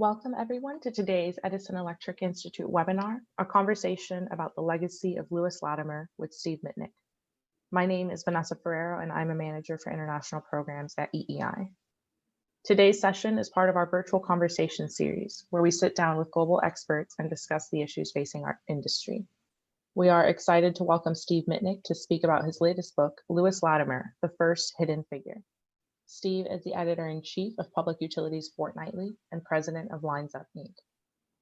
Welcome everyone to today's Edison Electric Institute webinar, a conversation about the legacy of Lewis Latimer with Steve Mitnick. My name is Vanessa Ferrero and I'm a manager for international programs at EEI. Today's session is part of our virtual conversation series, where we sit down with global experts and discuss the issues facing our industry. We are excited to welcome Steve Mitnick to speak about his latest book, Lewis Latimer, The First Hidden Figure. Steve is the editor-in-chief of Public Utilities Fortnightly and president of Lines Up, Inc.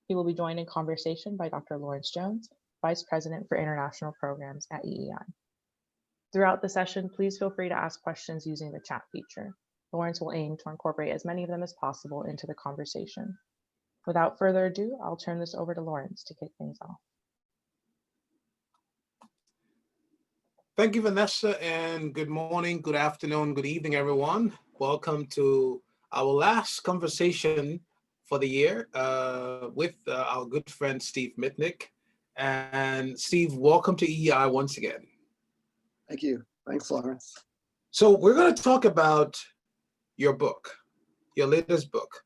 He will be joined in conversation by Dr. Lawrence Jones, vice president for international programs at EEI. Throughout the session, please feel free to ask questions using the chat feature. Lawrence will aim to incorporate as many of them as possible into the conversation. Without further ado, I'll turn this over to Lawrence to kick things off. Thank you, Vanessa, and good morning, good afternoon, good evening, everyone. Welcome to our last conversation for the year with our good friend, Steve Mitnick. And Steve, welcome to EEI once again. Thank you. Thanks, Lawrence. So we're going to talk about your book, your latest book,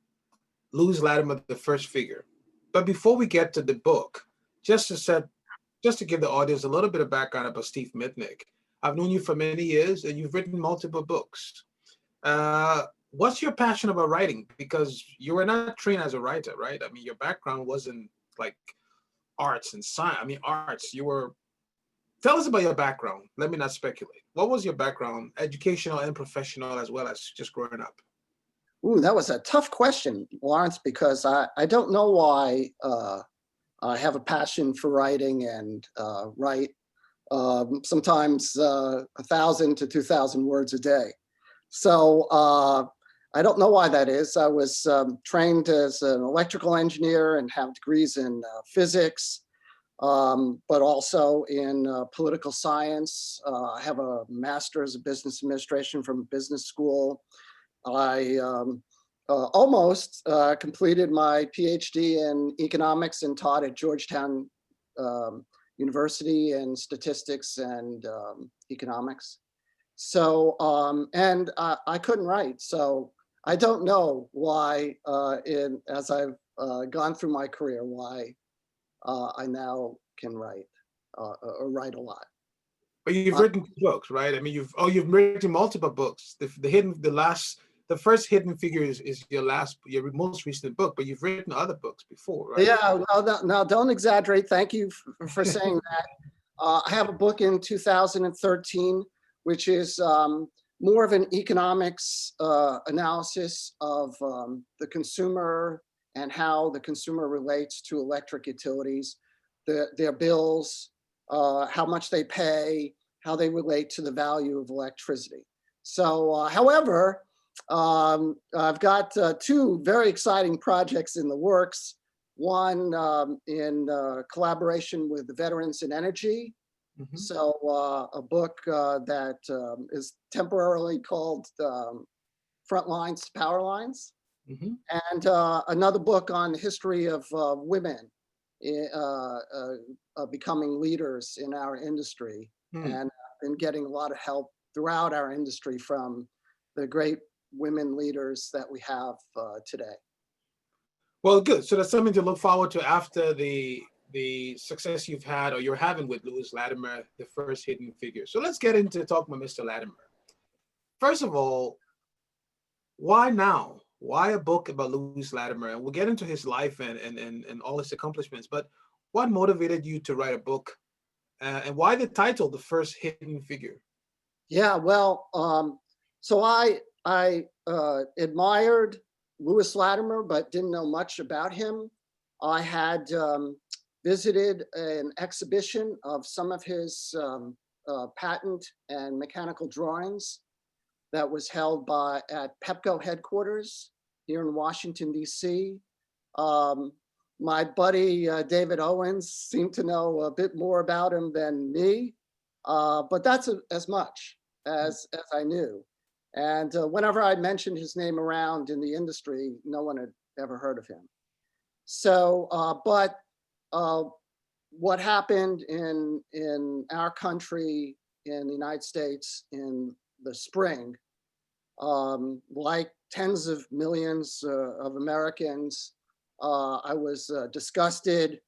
Lewis Latimer, The First Figure. But before we get to the book, just to give the audience a little bit of background about Steve Mitnick. I've known you for many years and you've written multiple books. What's your passion about writing? Because you were not trained as a writer, right? I mean, your background wasn't like arts and science. I mean, arts, tell us about your background. Let me not speculate. What was your background, educational and professional, as well as just growing up? Ooh, that was a tough question, Lawrence, because I don't know why I have a passion for writing and write sometimes 1,000 to 2,000 words a day. So I don't know why that is. I was trained as an electrical engineer and have degrees in physics, but also in political science. I have a master's of business administration from a business school. I almost completed my PhD in economics and taught at Georgetown University in statistics and economics. So, and I couldn't write. So I don't know why, as I've gone through my career, why I now can write or write a lot. But you've written books, right? I mean, you've written multiple books. The First Hidden Figure is your most recent book, but you've written other books before, right? Yeah, well, now don't exaggerate. Thank you for saying that. I have a book in 2013, which is more of an economics analysis of the consumer and how the consumer relates to electric utilities, their bills, how much they pay, how they relate to the value of electricity. So, however, I've got two very exciting projects in the works. One in collaboration with the Veterans in Energy. Mm-hmm. So a book that is temporarily called Front Lines to Power Lines. Mm-hmm. And another book on the history of women becoming leaders in our industry. Mm. And I've been getting a lot of help throughout our industry from the great women leaders that we have today. Well, good. So that's something to look forward to after the success you've had or you're having with Lewis Latimer, The First Hidden Figure. So let's get into talking about Mr. Latimer. First of all, why now? Why a book about Lewis Latimer? And we'll get into his life and all his accomplishments, but what motivated you to write a book? And why the title, The First Hidden Figure? Yeah, well, so I admired Lewis Latimer, but didn't know much about him. I had visited an exhibition of some of his patent and mechanical drawings that was held at Pepco headquarters here in Washington, D.C. My buddy, David Owens, seemed to know a bit more about him than me, but that's as much as I knew. And whenever I mentioned his name around in the industry, no one had ever heard of him. So, but what happened in our country, in the United States in the spring, like tens of millions of Americans, I was disgusted.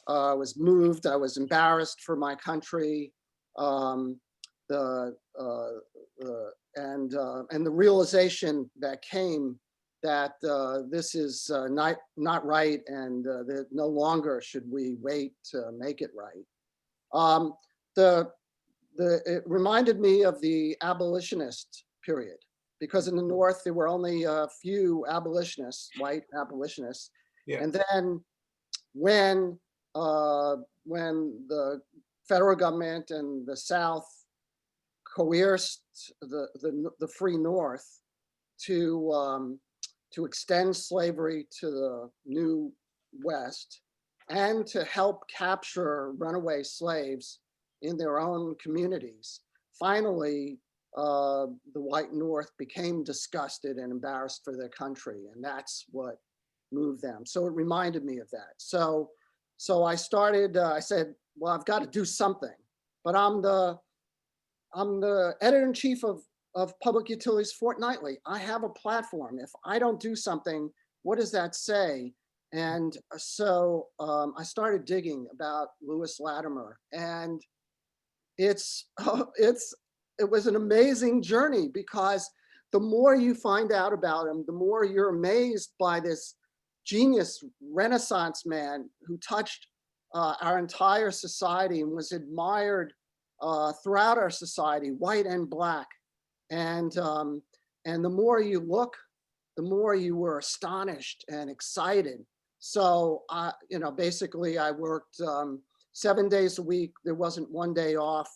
I was moved. I was embarrassed for my country. Um, and the realization that came that this is not right, and that no longer should we wait to make it right. It reminded me of the abolitionist period, because in the North there were only a few abolitionists, white abolitionists, Yeah. and then when the federal government and the South coerced the free North to extend slavery to the new West and to help capture runaway slaves in their own communities. Finally, the white North became disgusted and embarrassed for their country, and that's what moved them. So it reminded me of that. So I started, I said, well, I've got to do something, but I'm the editor-in-chief of Public Utilities Fortnightly. I have a platform. If I don't do something, what does that say? And so I started digging about Lewis Latimer, and it was an amazing journey, because the more you find out about him, the more you're amazed by this genius Renaissance man who touched our entire society and was admired throughout our society, white and black. And the more you look, the more you were astonished and excited. So, basically I worked 7 days a week. There wasn't one day off,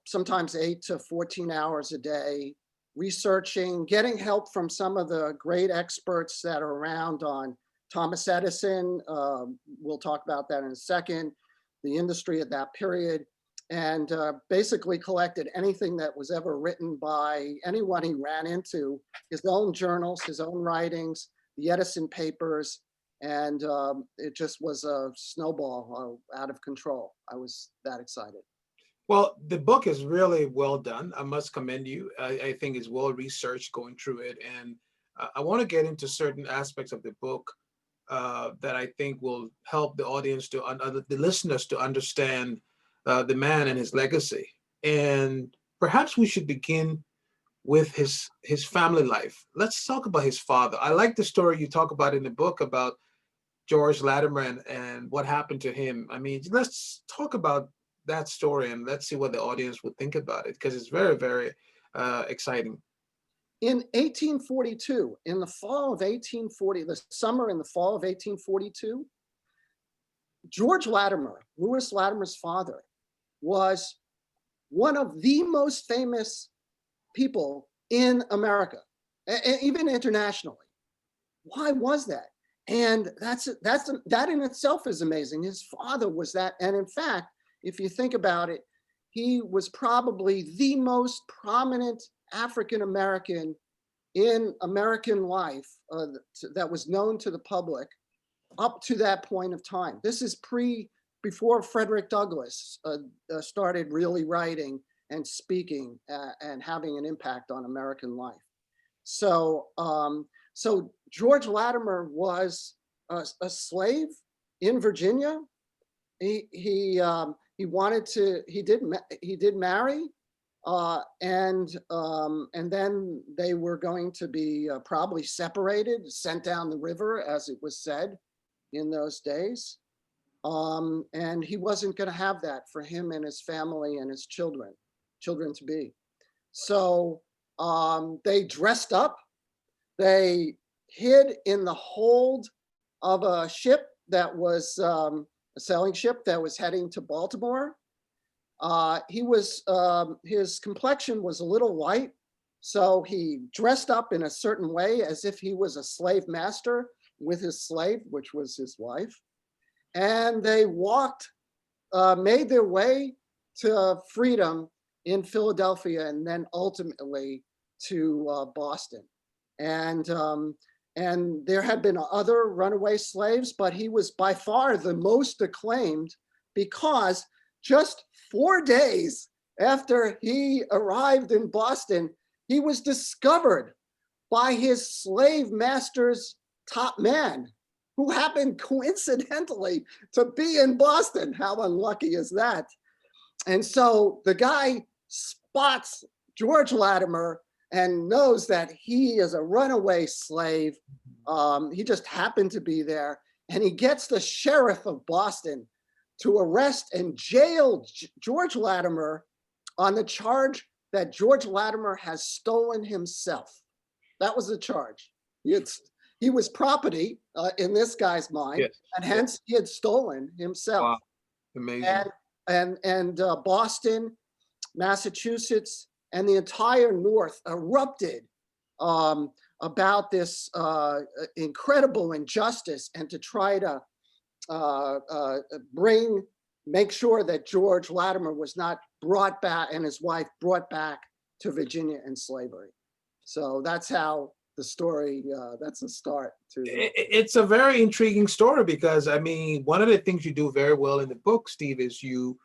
sometimes 8 to 14 hours a day, researching, getting help from some of the great experts that are around on Thomas Edison. We'll talk about that in a second, the industry at that period, and basically collected anything that was ever written by anyone he ran into, his own journals, his own writings, the Edison papers, and it just was a snowball out of control. I was that excited. Well, the book is really well done. I must commend you. I think it's well researched going through it. And I want to get into certain aspects of the book that I think will help the audience the listeners to understand the man and his legacy. And perhaps we should begin with his family life. Let's talk about his father. I like the story you talk about in the book about George Latimer and what happened to him. I mean, let's talk about that story and let's see what the audience would think about it, because it's very, very exciting. In 1842, in the fall of 1840, the summer and the fall of 1842, George Latimer, Lewis Latimer's father, was one of the most famous people in America, even internationally. Why was that? And that in itself is amazing. His father was that, and in fact, if you think about it, he was probably the most prominent African-American in American life that was known to the public up to that point of time. This is before Frederick Douglass started really writing and speaking and having an impact on American life. So, so George Latimer was a slave in Virginia. He did marry, and then they were going to be probably separated, sent down the river, as it was said in those days. And he wasn't going to have that for him and his family and his children to be. So they dressed up. They hid in the hold of a ship that was a sailing ship that was heading to Baltimore. His complexion was a little light, so he dressed up in a certain way as if he was a slave master with his slave, which was his wife. And they made their way to freedom in Philadelphia, and then ultimately to Boston. And there had been other runaway slaves, but he was by far the most acclaimed, because just 4 days after he arrived in Boston, he was discovered by his slave master's top man, who happened coincidentally to be in Boston. How unlucky is that? And so the guy spots George Latimer and knows that he is a runaway slave. He just happened to be there. And he gets the sheriff of Boston to arrest and jail George Latimer on the charge that George Latimer has stolen himself. That was the charge. He was property in this guy's mind, Yes. and hence he had stolen himself. Wow. Amazing. And Boston, Massachusetts, and the entire North erupted about this incredible injustice, and to try to make sure that George Latimer was not brought back, and his wife brought back to Virginia in slavery. So that's how the story, that's a start to. It's a very intriguing story because, I mean, one of the things you do very well in the book, Steve, is you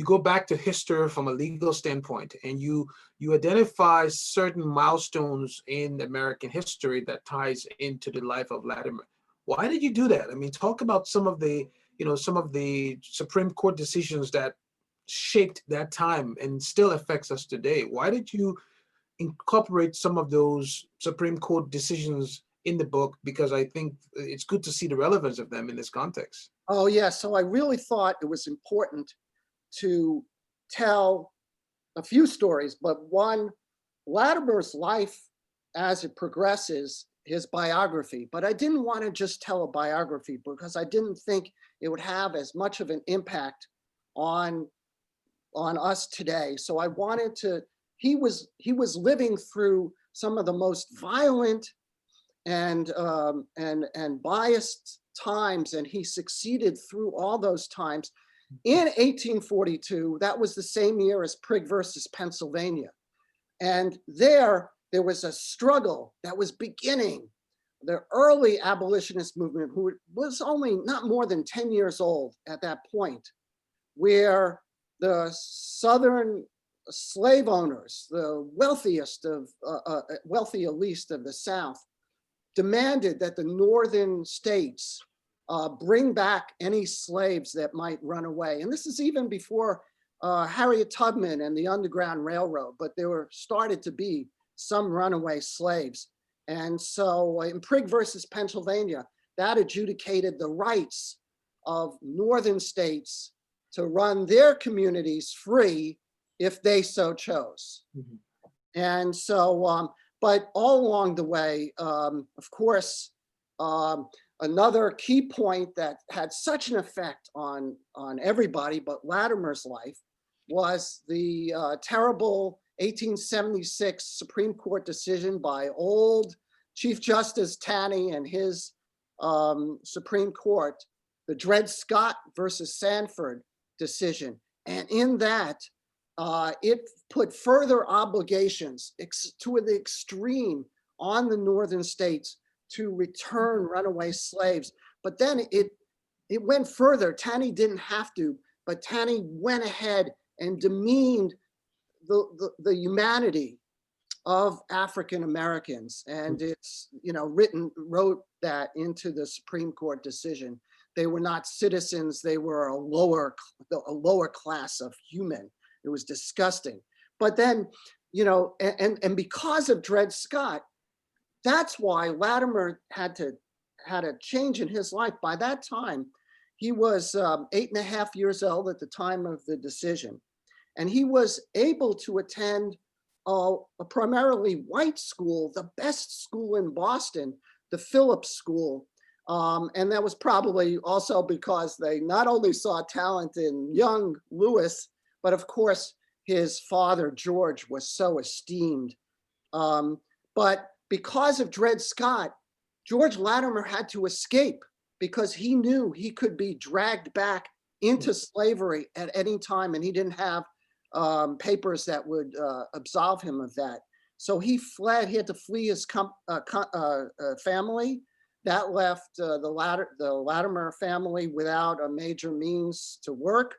go back to history from a legal standpoint, and you identify certain milestones in American history that ties into the life of Latimer. Why did you do that? I mean, talk about some of the Supreme Court decisions that shaped that time and still affects us today. Why did you incorporate some of those Supreme Court decisions in the book? Because I think it's good to see the relevance of them in this context. Oh yeah, so I really thought it was important to tell a few stories, but one, Latimer's life as it progresses, his biography, but I didn't want to just tell a biography because I didn't think it would have as much of an impact on us today. So I wanted to, he was living through some of the most violent and biased times, and he succeeded through all those times. In 1842, that was the same year as Prigg versus Pennsylvania. And there was a struggle that was beginning. The early abolitionist movement, who was only not more than 10 years old at that point, where the Southern slave owners, the wealthiest of, wealthy elite of the South, demanded that the northern states bring back any slaves that might run away. And this is even before Harriet Tubman and the Underground Railroad, but there started to be some runaway slaves. And so in Prigg versus Pennsylvania, that adjudicated the rights of northern states to run their communities free if they so chose. Mm-hmm. And so, but all along the way, of course, another key point that had such an effect on everybody but Latimer's life was the terrible 1876 Supreme Court decision by old Chief Justice Taney and his Supreme Court, the Dred Scott versus Sanford decision. And in that, it put further obligations to the extreme on the northern states to return runaway slaves. But then it went further. Taney didn't have to, but Taney went ahead and demeaned the humanity of African Americans, and it's wrote that into the Supreme Court decision. They were not citizens; they were a lower class of human. It was disgusting. But then, and because of Dred Scott, that's why Latimer had a change in his life. By that time, he was 8.5 years old at the time of the decision. And he was able to attend a primarily white school, the best school in Boston, the Phillips School. And that was probably also because they not only saw talent in young Lewis, but of course, his father, George, was so esteemed. But because of Dred Scott, George Latimer had to escape because he knew he could be dragged back into slavery at any time, and he didn't have papers that would absolve him of that. So he fled. He had to flee his family. That left the Latimer family without a major means to work.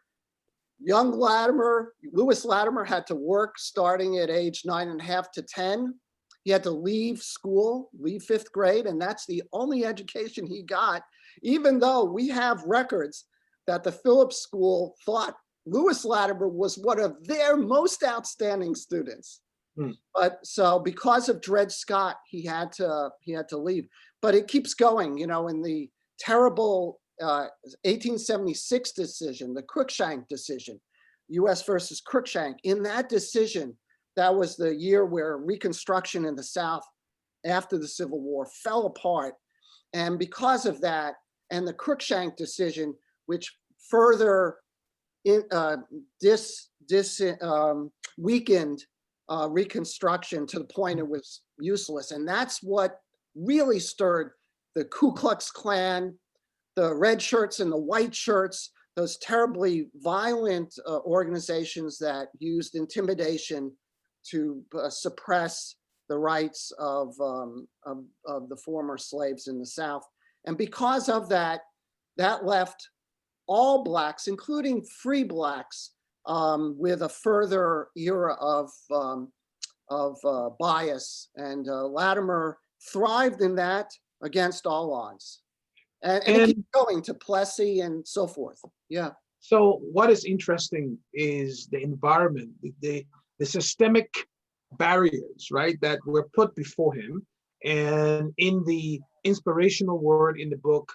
Young Latimer, Lewis Latimer, had to work starting at age 9.5 to 10. He had to leave school, leave 5th grade, and that's the only education he got, even though we have records that the Phillips School thought Lewis Latimer was one of their most outstanding students. But so because of Dred Scott, he had to leave. But it keeps going, you know, in the terrible 1876 decision, the Cruikshank decision, US versus Cruikshank. In that decision, that was the year where Reconstruction in the South after the Civil War fell apart. And because of that, and the Cruikshank decision, which further weakened Reconstruction to the point it was useless. And that's what really stirred the Ku Klux Klan, the red shirts and the white shirts, those terribly violent organizations that used intimidation to suppress the rights of the former slaves in the South. And because of that, that left all Blacks, including free Blacks, with a further era of bias. And Latimer thrived in that against all odds. And it keeps going to Plessy and so forth. Yeah. So what is interesting is the environment, the systemic barriers, right, that were put before him. And in the inspirational word in the book,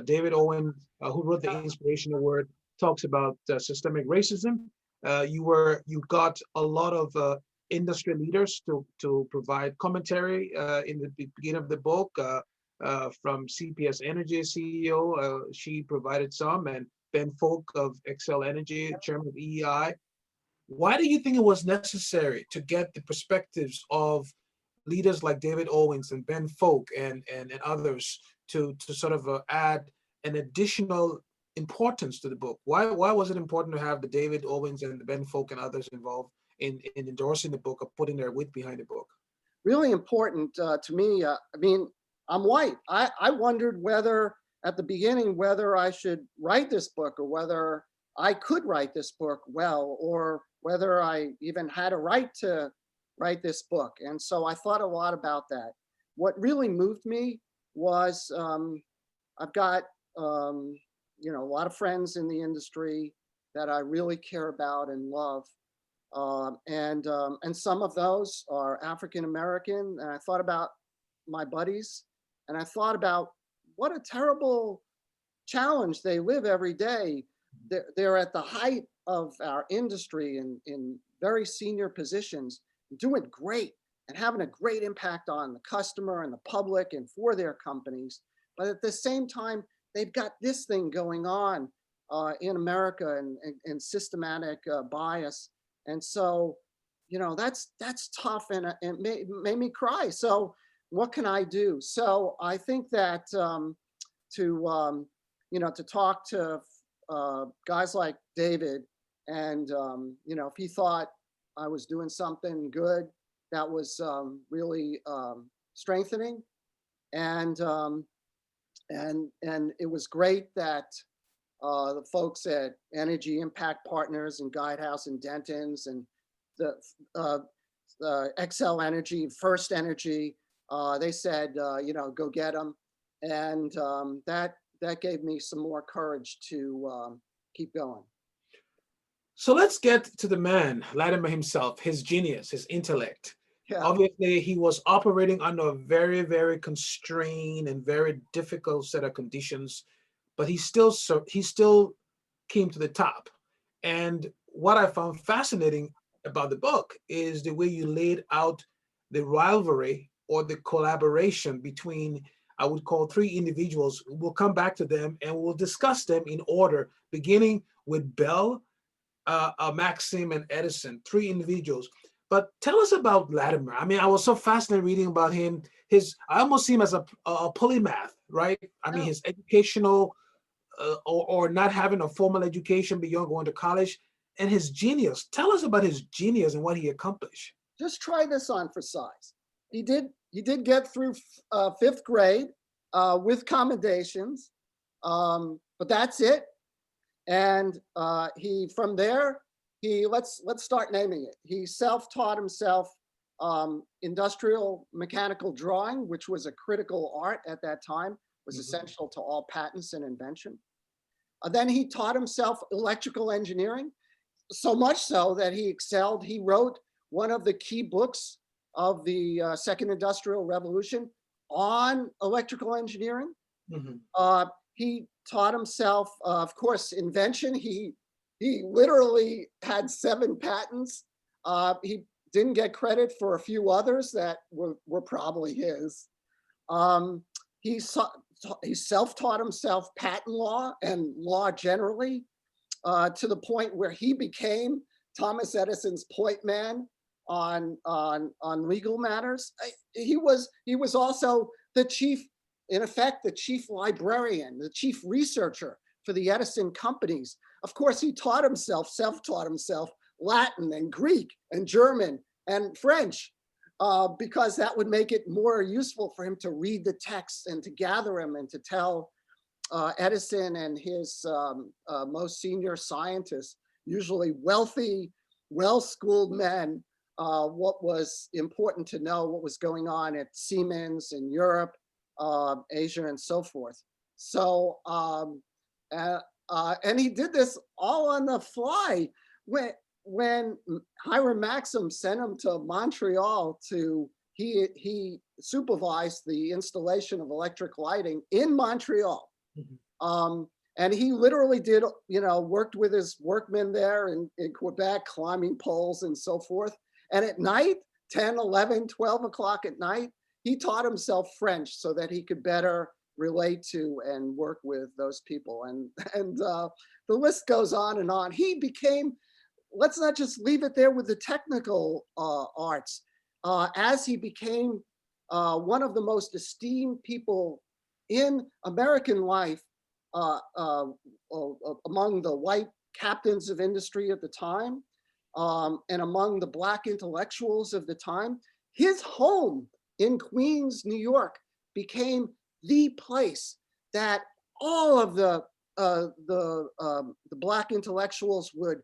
David Owen, who wrote the inspirational word, talks about systemic racism. You got a lot of industry leaders to provide commentary in the beginning of the book. From CPS Energy CEO, she provided some, and Ben Folk of Excel Energy, chairman of EEI. Why do you think it was necessary to get the perspectives of leaders like David Owens and Ben Folk and others to sort of add an additional importance to the book? Why was it important to have the David Owens and the Ben Folk and others involved in endorsing the book or putting their weight behind the book? Really important to me. I mean, I'm white. I wondered whether at the beginning, whether I should write this book or whether I could write this book well, or whether I even had a right to write this book. And so I thought a lot about that. What really moved me was I've got you know, a lot of friends in the industry that I really care about and love. And some of those are African American. And I thought about my buddies, and I thought about what a terrible challenge they live every day. They're at the height of our industry in very senior positions, doing great and having a great impact on the customer and the public and for their companies. But at the same time, they've got this thing going on in America and systematic bias. And so, you know, that's tough, and it made me cry. So what can I do? So I think that you know, to talk to guys like David, and you know, if he thought I was doing something good, that was really strengthening. And it was great that the folks at Energy Impact Partners and Guidehouse and Denton's and the Excel Energy, First Energy, they said, you know, go get them. And that gave me some more courage to keep going. So let's get to the man, Latimer himself, his genius, his intellect. Yeah. Obviously, he was operating under a very, very constrained and very difficult set of conditions, but he still came to the top. And what I found fascinating about the book is the way you laid out the rivalry or the collaboration between, I would call, three individuals. We'll come back to them and we'll discuss them in order, beginning with Bell, Maxim, and Edison, three individuals. But tell us about Latimer. I mean, I was so fascinated reading about him. I almost see him as a polymath, right? I mean, his educational or not having a formal education beyond going to college, and his genius. Tell us about his genius and what he accomplished. Just try this on for size. He did get through 5th grade with commendations, but that's it. And from there, let's start naming it. He self-taught himself industrial mechanical drawing, which was a critical art at that time, was Mhm. essential to all patents and invention. Then he taught himself electrical engineering, so much so that he excelled. He wrote one of the key books of the Second Industrial Revolution on electrical engineering. Mhm. He taught himself, of course, invention. He literally had 7 patents. He didn't get credit for a few others that were probably his. Um, he self-taught himself patent law and law generally, to the point where he became Thomas Edison's point man on legal matters. He was also the chief, in effect, the chief librarian, the chief researcher for the Edison companies. Of course, he taught himself, self-taught himself Latin and Greek and German and French, because that would make it more useful for him to read the texts and to gather them and to tell Edison and his most senior scientists, usually wealthy, well-schooled men, what was important to know, what was going on at Siemens in Europe, Asia, and so forth. So, and he did this all on the fly. When Hiram Maxim sent him to Montreal he supervised the installation of electric lighting in Montreal. Mhm. And he literally did, worked with his workmen there in Quebec, climbing poles and so forth. And at night, 10, 11, 12 o'clock at night, he taught himself French so that he could better relate to and work with those people. And the list goes on and on. He became, let's not just leave it there with the technical arts. As he became one of the most esteemed people in American life, among the white captains of industry at the time, and among the Black intellectuals of the time, his home in Queens, New York, became the place that all of the Black intellectuals would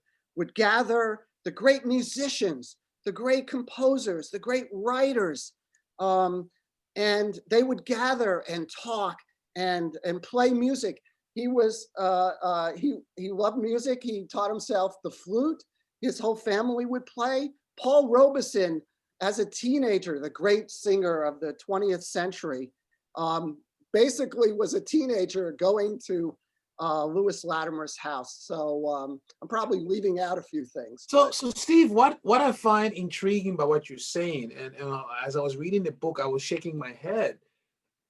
gather, the great musicians, the great composers, the great writers, and they would gather and talk and play music. He loved music. He taught himself the flute. His whole family would play. Paul Robeson, as a teenager, the great singer of the 20th century, basically was a teenager going to Lewis Latimer's house. So I'm probably leaving out a few things. So Steve, what I find intriguing about what you're saying, and as I was reading the book, I was shaking my head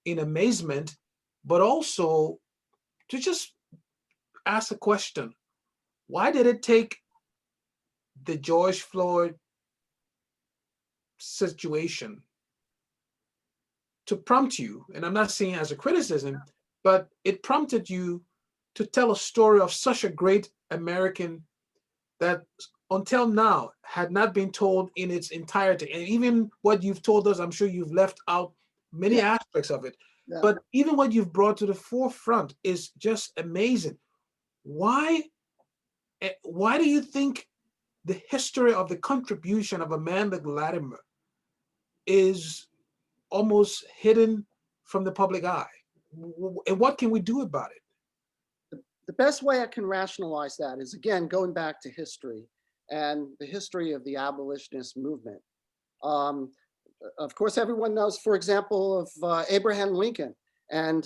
in amazement, but also to just ask a question: why did it take the George Floyd situation to prompt you? And I'm not saying as a criticism, but it prompted you to tell a story of such a great American that until now had not been told in its entirety. And even what you've told us, I'm sure you've left out many aspects of it. Yeah. But even what you've brought to the forefront is just amazing. Why do you think the history of the contribution of a man like Latimer is almost hidden from the public eye? And what can we do about it? The best way I can rationalize that is, again, going back to history and the history of the abolitionist movement. Of course, everyone knows, for example, of Abraham Lincoln. And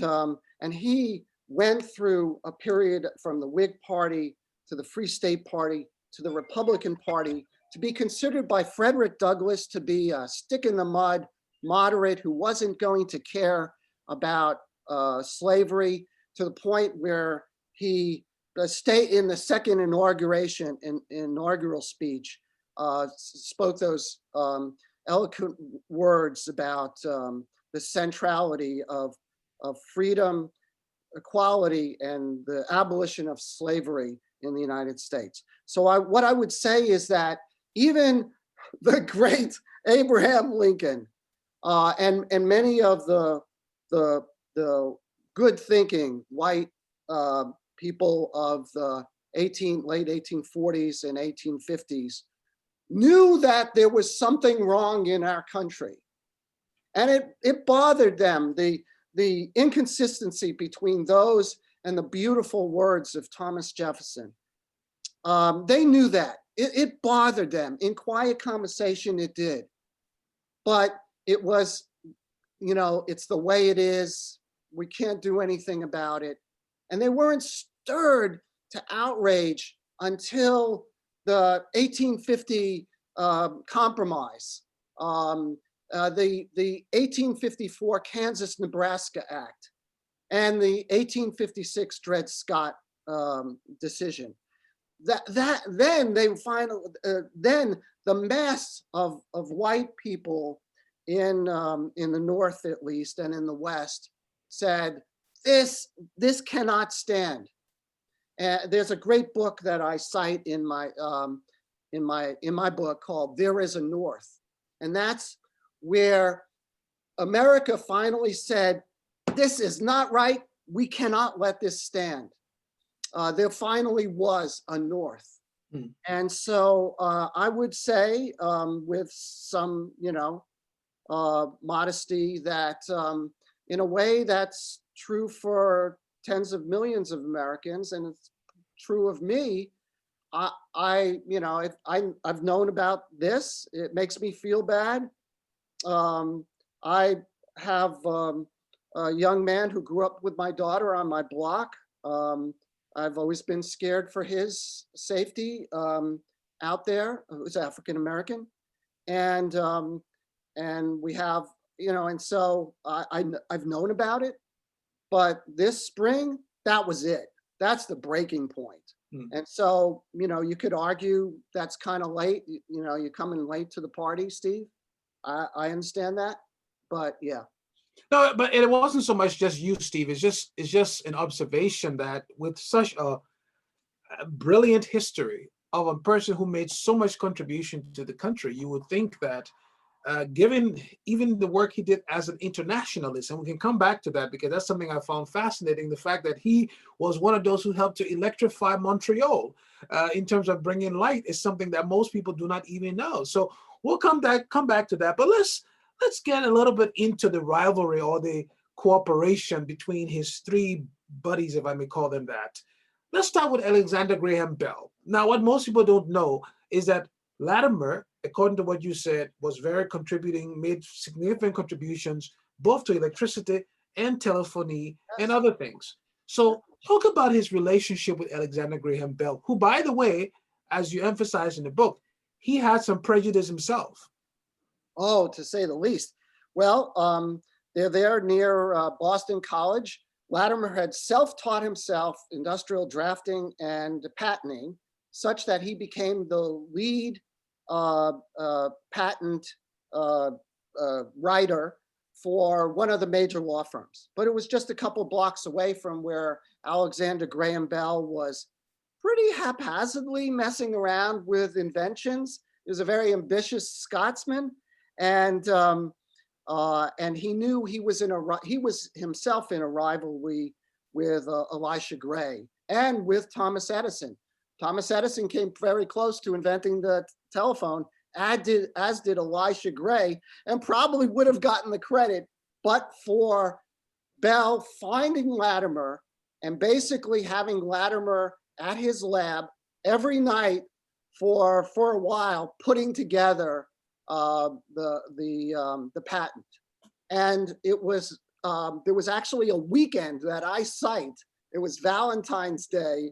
he went through a period from the Whig Party to the Free State Party to the Republican Party to be considered by Frederick Douglass to be a stick in the mud moderate who wasn't going to care about slavery, to the point where he, in the second inaugural speech, spoke those eloquent words about the centrality of freedom, equality, and the abolition of slavery in the United States. So what I would say is that even the great Abraham Lincoln and many of the good thinking white people of the late 1840s and 1850s knew that there was something wrong in our country. And it bothered them, the inconsistency between those and the beautiful words of Thomas Jefferson. They knew that. It bothered them. In quiet conversation, it did. But it was, it's the way it is. We can't do anything about it. And they weren't stirred to outrage until the 1850 compromise, the 1854 Kansas-Nebraska Act, and the 1856 Dred Scott decision. Then the mass of white people in the North, at least, and in the West, said, this cannot stand. There's a great book that I cite in my book called There Is a North. And that's where America finally said, this is not right. We cannot let this stand. There finally was a North. And so I would say with some, modesty that in a way that's true for tens of millions of Americans, and it's true of me. I've known about this. It makes me feel bad. I have a young man who grew up with my daughter on my block. I've always been scared for his safety out there, who's African American, and we have, and so I've known about it, but this spring, that was it. That's the breaking point. And so, you could argue that's kind of late. You're coming late to the party, Steve. I understand that, but yeah. No, but it wasn't so much just you, Steve. It's just an observation that with such a brilliant history of a person who made so much contribution to the country, you would think that given even the work he did as an internationalist, and we can come back to that because that's something I found fascinating, the fact that he was one of those who helped to electrify Montreal in terms of bringing light is something that most people do not even know. So we'll come back to that, but let's get a little bit into the rivalry or the cooperation between his three buddies, if I may call them that. Let's start with Alexander Graham Bell. Now, what most people don't know is that Latimer, according to what you said, was very contributing, made significant contributions both to electricity and telephony and other things. So talk about his relationship with Alexander Graham Bell, who, by the way, as you emphasize in the book, he had some prejudice himself. Oh, to say the least. Well, they're there near Boston College. Latimer had self-taught himself industrial drafting and patenting, such that he became the lead patent writer for one of the major law firms. But it was just a couple blocks away from where Alexander Graham Bell was pretty haphazardly messing around with inventions. He was a very ambitious Scotsman, and he knew he was himself in a rivalry with Elisha Gray and with Thomas Edison. Thomas Edison came very close to inventing the telephone, as did Elisha Gray, and probably would have gotten the credit, but for Bell finding Latimer and basically having Latimer at his lab every night for a while, putting together the patent. And it was there was actually a weekend that I cite. It was Valentine's Day,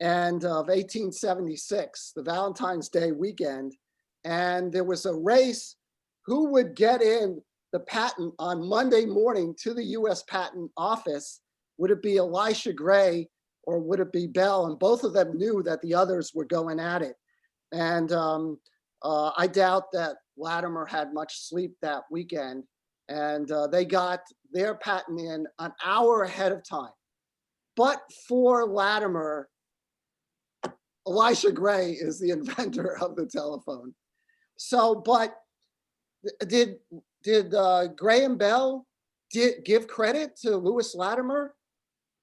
and of 1876, the Valentine's Day weekend, and there was a race who would get in the patent on Monday morning to the U.S. Patent Office. Would it be Elisha Gray or would it be Bell? And both of them knew that the others were going at it. And I doubt that Latimer had much sleep that weekend, and they got their patent in an hour ahead of time. But for Latimer, Elisha Gray is the inventor of the telephone. So, but did Graham Bell give credit to Lewis Latimer?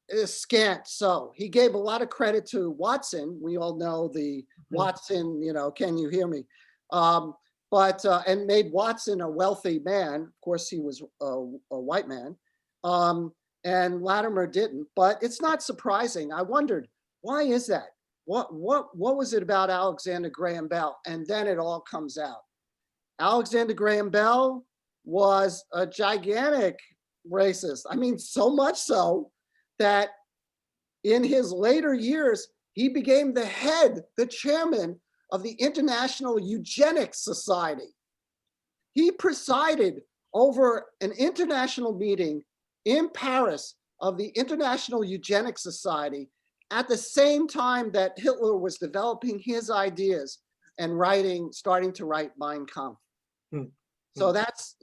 is scant. So he gave a lot of credit to Watson. We all know the Watson, can you hear me? And made Watson a wealthy man. Of course, he was a white man. And Latimer didn't, but it's not surprising. I wondered, why is that? What was it about Alexander Graham Bell? And then it all comes out. Alexander Graham Bell was a gigantic racist. I mean, so much so that in his later years, he became the chairman of the International Eugenics Society. He presided over an international meeting in Paris of the International Eugenics Society at the same time that Hitler was developing his ideas and starting to write Mein Kampf. So that's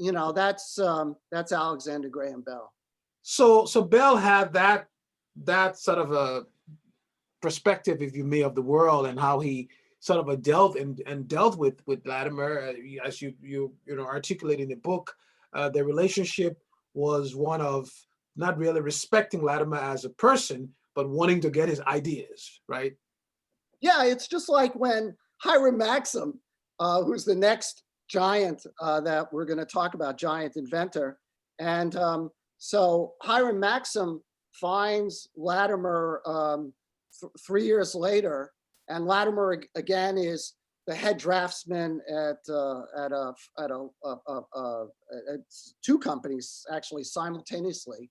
Alexander Graham Bell. So Bell had that sort of a perspective, if you may, of the world and how he sort of dealt with Latimer, as you articulate in the book. Their relationship was one of not really respecting Latimer as a person, but wanting to get his ideas, right? Yeah, it's just like when Hiram Maxim, who's the next giant that we're going to talk about, giant inventor. And so Hiram Maxim finds Latimer 3 years later, and Latimer again is the head draftsman at two companies actually simultaneously.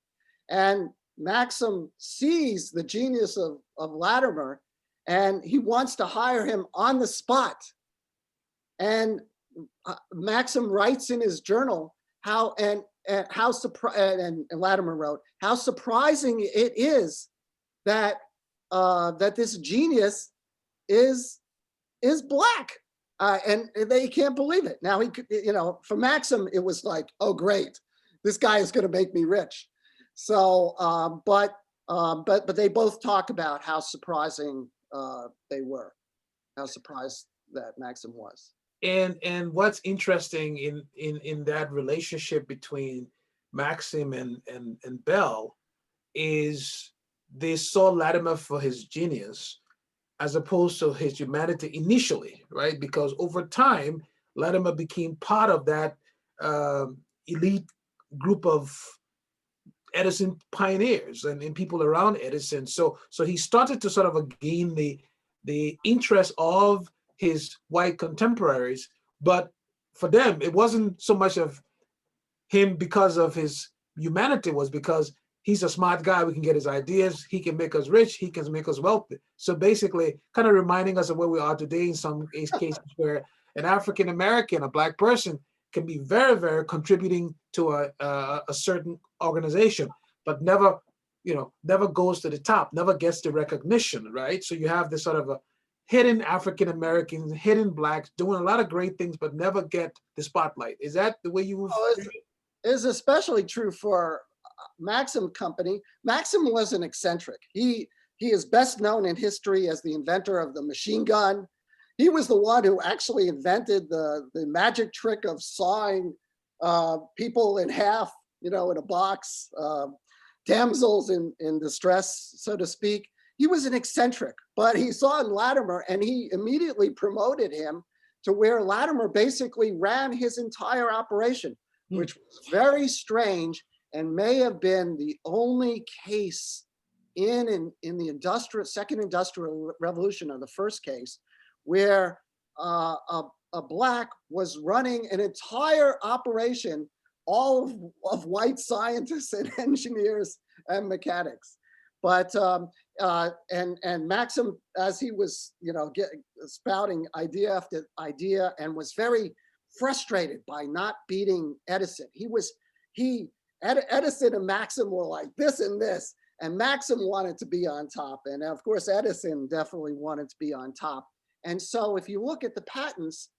And Maxim sees the genius of Latimer, and he wants to hire him on the spot. And Maxim writes in his journal and Latimer wrote how surprising it is that this genius is black, and they can't believe it. Now for Maxim it was like, oh great, this guy is going to make me rich. So, but they both talk about how surprising they were, how surprised that Maxim was. And what's interesting in that relationship between Maxim and Bell is they saw Latimer for his genius as opposed to his humanity initially, right? Because over time, Latimer became part of that elite group of Edison pioneers and people around Edison. So he started to sort of gain the interest of his white contemporaries, but for them, it wasn't so much of him because of his humanity, was because he's a smart guy, we can get his ideas, he can make us rich, he can make us wealthy. So basically, kind of reminding us of where we are today in some cases where an African-American, a black person, can be very, very contributing to a certain organization, but never goes to the top, never gets the recognition, right? So you have this sort of a hidden African Americans, hidden blacks doing a lot of great things, but never get the spotlight. Is that the way you? It's especially true for Maxim Company. Maxim was an eccentric. He is best known in history as the inventor of the machine gun. He was the one who actually invented the magic trick of sawing people in half, in a box, damsels in distress, so to speak. He was an eccentric, but he saw in Latimer and he immediately promoted him to where Latimer basically ran his entire operation, which was very strange and may have been the only case in the second industrial revolution, or the first case, where a black was running an entire operation, all of white scientists and engineers and mechanics. But and Maxim, as he was spouting idea after idea, and was very frustrated by not beating Edison. Edison and Maxim were like this and this, and Maxim wanted to be on top, and of course Edison definitely wanted to be on top. And so if you look at the patents,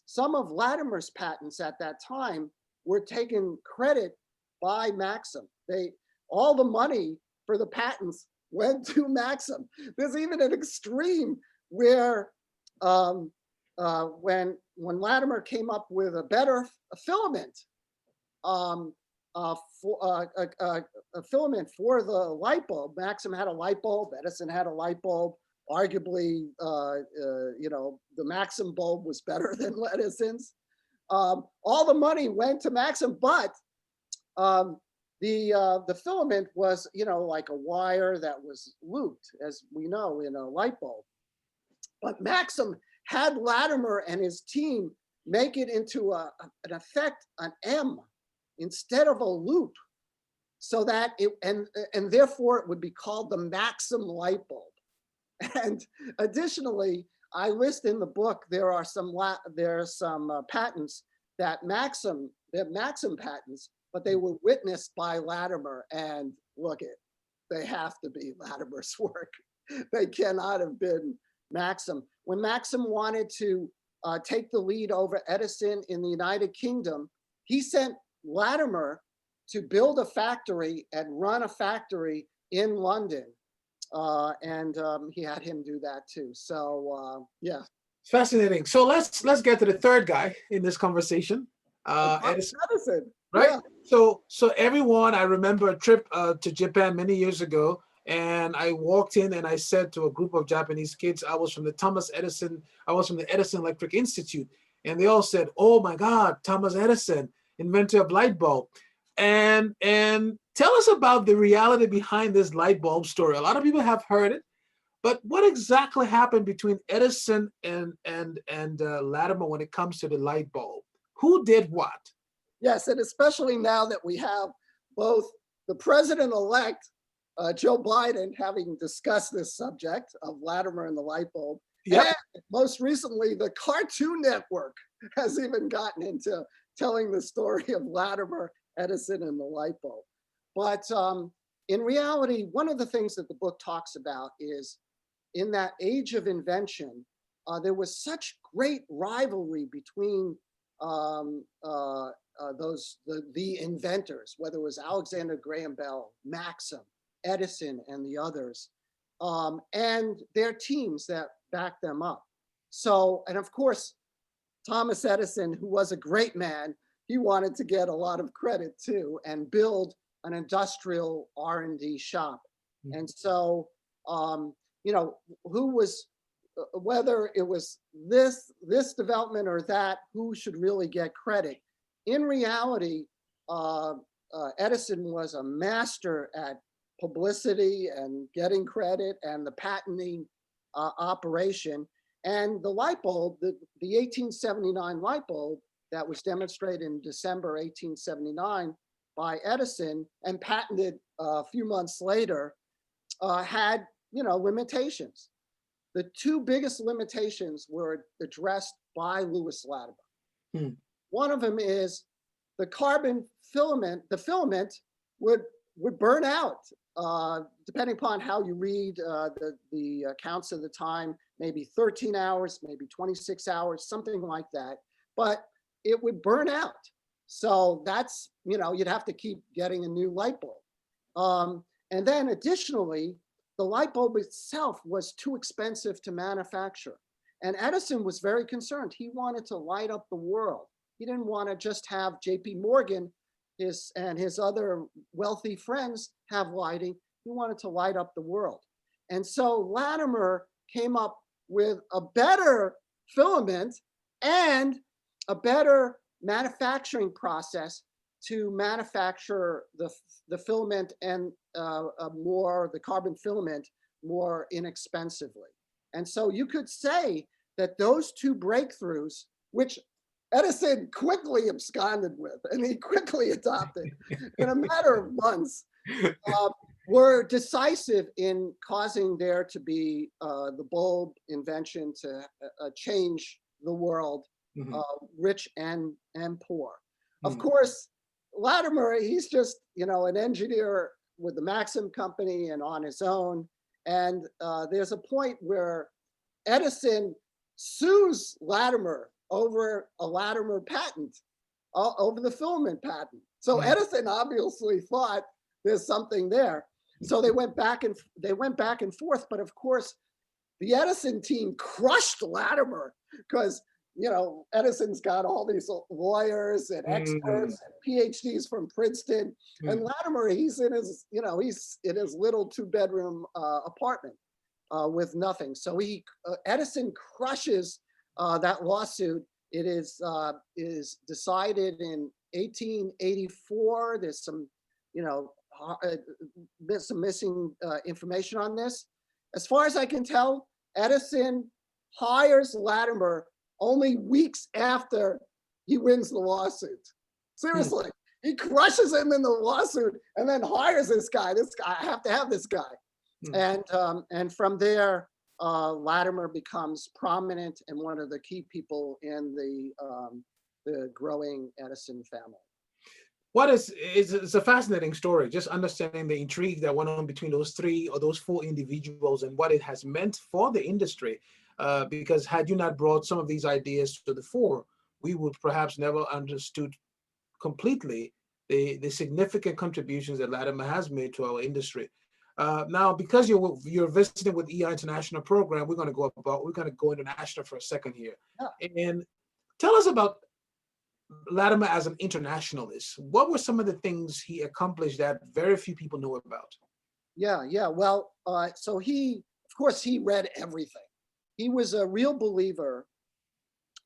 some of Latimer's patents at that time were taken credit by Maxim. All the money for the patents went to Maxim. There's even an extreme where when Latimer came up with a better filament filament for the light bulb. Maxim had a light bulb, Edison had a light bulb. Arguably, the Maxim bulb was better than Edison's. All the money went to Maxim, but the filament was, like a wire that was looped, as we know, in a light bulb. But Maxim had Latimer and his team make it into an effect, an M, instead of a loop, so that and therefore it would be called the Maxim light bulb. And additionally, I list in the book, there are some patents that they're Maxim patents, but they were witnessed by Latimer, and they have to be Latimer's work. They cannot have been Maxim. When Maxim wanted to take the lead over Edison in the United Kingdom, he sent Latimer to build a factory and run a factory in London. He had him do that too. So yeah. Fascinating. So let's get to the third guy in this conversation. Edison. Right. Yeah. So everyone, I remember a trip to Japan many years ago, and I walked in and I said to a group of Japanese kids, I was from the Edison Electric Institute, and they all said, "Oh my God, Thomas Edison, inventor of light bulb." And tell us about the reality behind this light bulb story. A lot of people have heard it, but what exactly happened between Edison and Latimer when it comes to the light bulb? Who did what? Yes, and especially now that we have both the president-elect, Joe Biden, having discussed this subject of Latimer and the light bulb. Yep. And most recently, the Cartoon Network has even gotten into telling the story of Latimer, Edison, and the light bulb. But in reality, one of the things that the book talks about is in that age of invention, there was such great rivalry between the inventors, whether it was Alexander Graham Bell, Maxim, Edison, and the others, and their teams that backed them up. So, and of course, Thomas Edison, who was a great man, he wanted to get a lot of credit too and build an industrial R&D shop. Mm-hmm. And so, whether it was this development or that, who should really get credit? In reality, Edison was a master at publicity and getting credit and the patenting operation. And the light bulb, the 1879 light bulb that was demonstrated in December 1879 by Edison and patented a few months later, had limitations. The two biggest limitations were addressed by Lewis Latimer. Hmm. One of them is the carbon filament. The filament would burn out, depending upon how you read the accounts of the time, maybe 13 hours, maybe 26 hours, something like that. But it would burn out. So that's, you'd have to keep getting a new light bulb. And then additionally, the light bulb itself was too expensive to manufacture. And Edison was very concerned. He wanted to light up the world. He didn't want to just have J.P. Morgan and his other wealthy friends have lighting. He wanted to light up the world. And so Latimer came up with a better filament and a better manufacturing process to manufacture the filament and the carbon filament more inexpensively. And so you could say that those two breakthroughs, which Edison quickly absconded with and he quickly adopted in a matter of months, were decisive in causing there to be the bulb invention to change the world, mm-hmm. Rich and poor. Mm-hmm. Of course, Latimer, he's just, an engineer with the Maxim company and on his own. And there's a point where Edison sues Latimer over a Latimer patent, over the filament patent. So mm-hmm. Edison obviously thought there's something there. So they went back and forth. But of course, the Edison team crushed Latimer because Edison's got all these lawyers and experts and PhDs from Princeton, and Latimer, he's in his little 2-bedroom apartment with nothing. So Edison crushes that lawsuit. It is decided in 1884. There's some missing information on this. As far as I can tell, Edison hires Latimer only weeks after he wins the lawsuit. Seriously, he crushes him in the lawsuit and then hires this guy. I have to have this guy. And from there, Latimer becomes prominent and one of the key people in the growing Edison family. It's a fascinating story, just understanding the intrigue that went on between those 3 or those 4 individuals and what it has meant for the industry. Because had you not brought some of these ideas to the fore, we would perhaps never understood completely the significant contributions that Latimer has made to our industry. Now, because you're visiting with EI International Program, we're going to go international for a second here, and tell us about Latimer as an internationalist. What were some of the things he accomplished that very few people know about? Yeah. Well, so of course, he read everything. He was a real believer,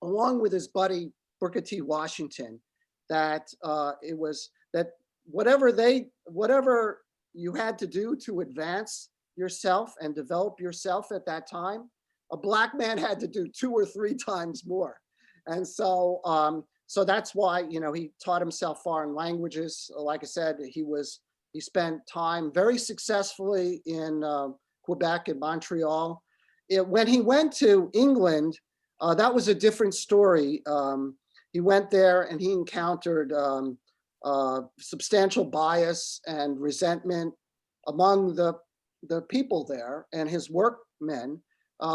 along with his buddy Booker T. Washington, that whatever you had to do to advance yourself and develop yourself at that time, a Black man had to do 2 or 3 times more. And so that's why, he taught himself foreign languages. Like I said, he spent time very successfully in Quebec and Montreal. When he went to England, that was a different story. He went there and he encountered substantial bias and resentment among the people there and his workmen,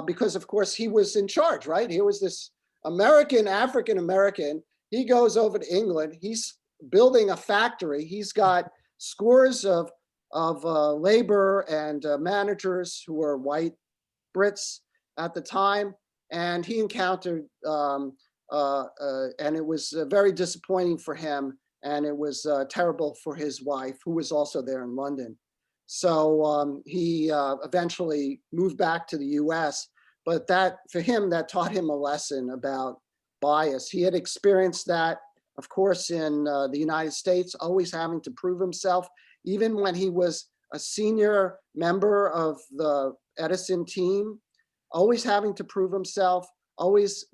because of course he was in charge, right? He was this African American. He goes over to England. He's building a factory. He's got scores of labor and managers who were white Brits at the time, and he encountered, and it was very disappointing for him, and it was terrible for his wife, who was also there in London. So he eventually moved back to the US, but for him, that taught him a lesson about bias. He had experienced that, of course, in the United States, always having to prove himself, even when he was a senior member of the Edison team, always having to prove himself, always,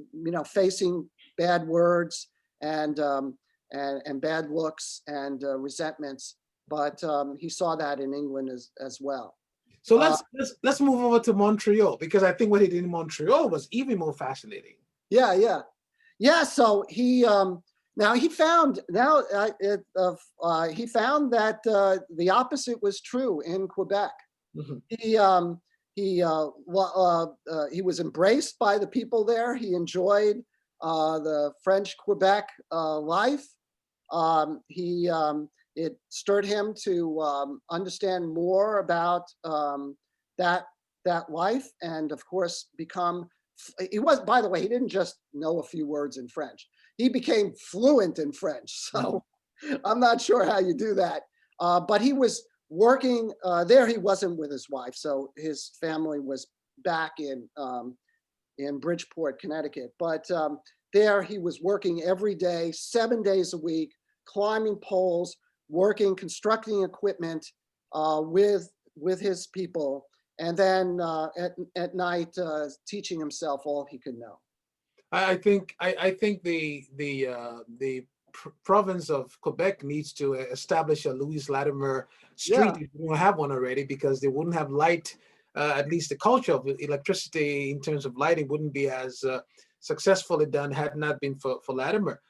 facing bad words and bad looks and resentments. But he saw that in England as well. So let's move over to Montreal, because I think what he did in Montreal was even more fascinating. Yeah. So he found that the opposite was true in Quebec. Mm-hmm. He was embraced by the people there. He enjoyed the French Quebec life. It stirred him to understand more about that life, and of course by the way, he didn't just know a few words in French. He became fluent in French. So I'm not sure how you do that. But he was working there. He wasn't with his wife, so his family was back in Bridgeport, Connecticut. But there he was working every day, 7 days a week, climbing poles, constructing equipment with his people, and then at night teaching himself all he could know. I think the province of Quebec needs to establish a Louis Latimer street. If we don't have one already, because they wouldn't have light. At least the culture of electricity in terms of lighting wouldn't be as successfully done had not been for Latimer.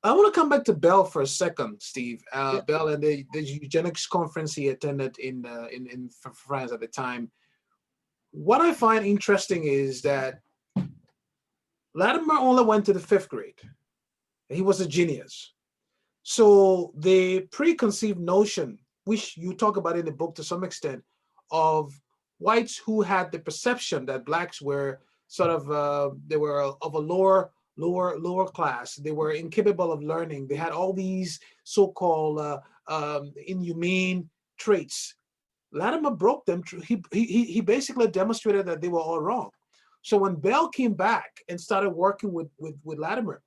I want to come back to Bell for a second, Steve. Bell and the eugenics conference he attended in France at the time. What I find interesting is that Latimer only went to the 5th grade. He was a genius. So the preconceived notion, which you talk about in the book to some extent, of whites who had the perception that blacks were sort of, they were of a lower lower class. They were incapable of learning. They had all these so-called inhumane traits. Latimer broke them. He basically demonstrated that they were all wrong. So when Bell came back and started working with Latimer,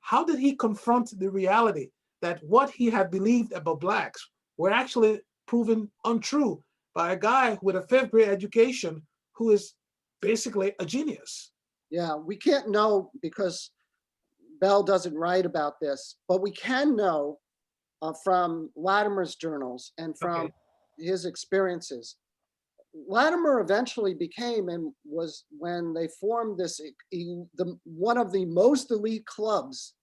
how did he confront the reality that what he had believed about blacks were actually proven untrue by a guy with a fifth grade education who is basically a genius? Yeah, we can't know because Bell doesn't write about this, but we can know from Latimer's journals and from Okay. his experiences. Latimer eventually became, and was when they formed this, one of the most elite clubs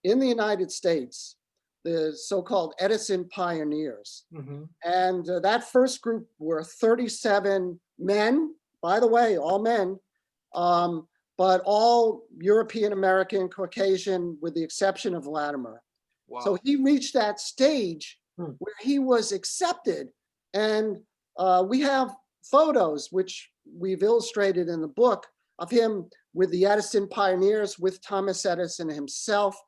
in the United States, the so-called Edison Pioneers. Mm-hmm. And that first group were 37 men, by the way, all men, but all European American, Caucasian, with the exception of Latimer. Wow. So he reached that stage Hmm. where he was accepted. And we have photos, which we've illustrated in the book, of him with the Edison Pioneers, with Thomas Edison himself.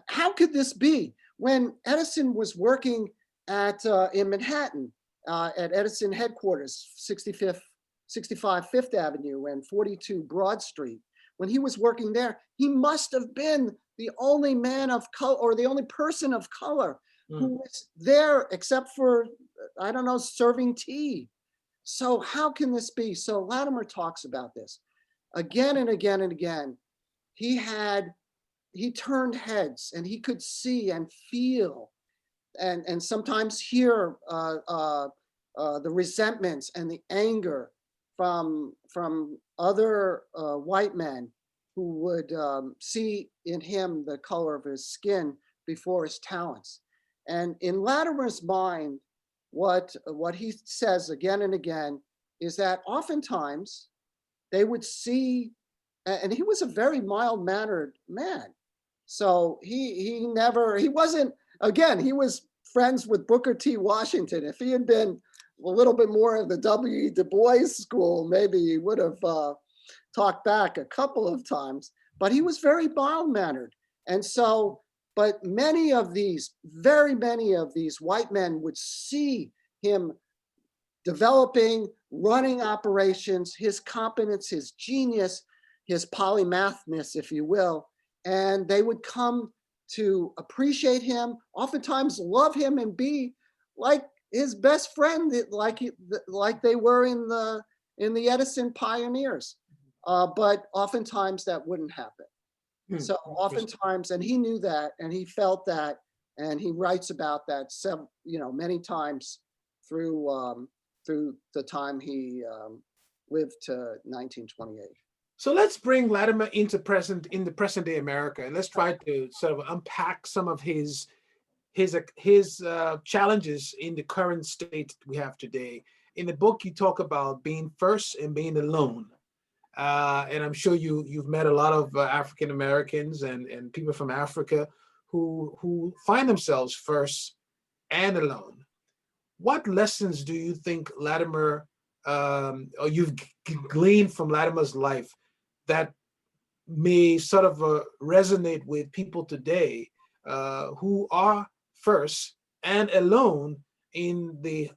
How could this be? When Edison was working in Manhattan at Edison headquarters, 65 Fifth Avenue and 42 Broad Street, when he was working there, he must have been the only man of color, or the only person of color who was there, except for, I don't know, serving tea. So how can this be? So Latimer talks about this again and again and again. He turned heads, and he could see and feel and sometimes hear the resentments and the anger from other white men who would see in him the color of his skin before his talents. And in Latimer's mind, what he says again and again is that oftentimes they would see, and he was a very mild-mannered man. So he wasn't, again, he was friends with Booker T. Washington. If he had been a little bit more of the W. Du Bois school, maybe he would have talked back a couple of times, but he was very mild-mannered. And so, but very many of these white men would see him developing, running operations, his competence, his genius, his polymathness, if you will, and they would come to appreciate him, oftentimes love him, and be like his best friend, like they were in the Edison Pioneers. But oftentimes that wouldn't happen. So oftentimes, and he knew that, and he felt that, and he writes about that many times through the time he lived to 1928. So let's bring Latimer into the present day America, and let's try to sort of unpack some of his challenges in the current state we have today. In the book, you talk about being first and being alone, and I'm sure you've met a lot of African Americans and people from Africa who find themselves first and alone. What lessons do you think Latimer, or you've gleaned from Latimer's life, that may sort of resonate with people today who are first and alone in the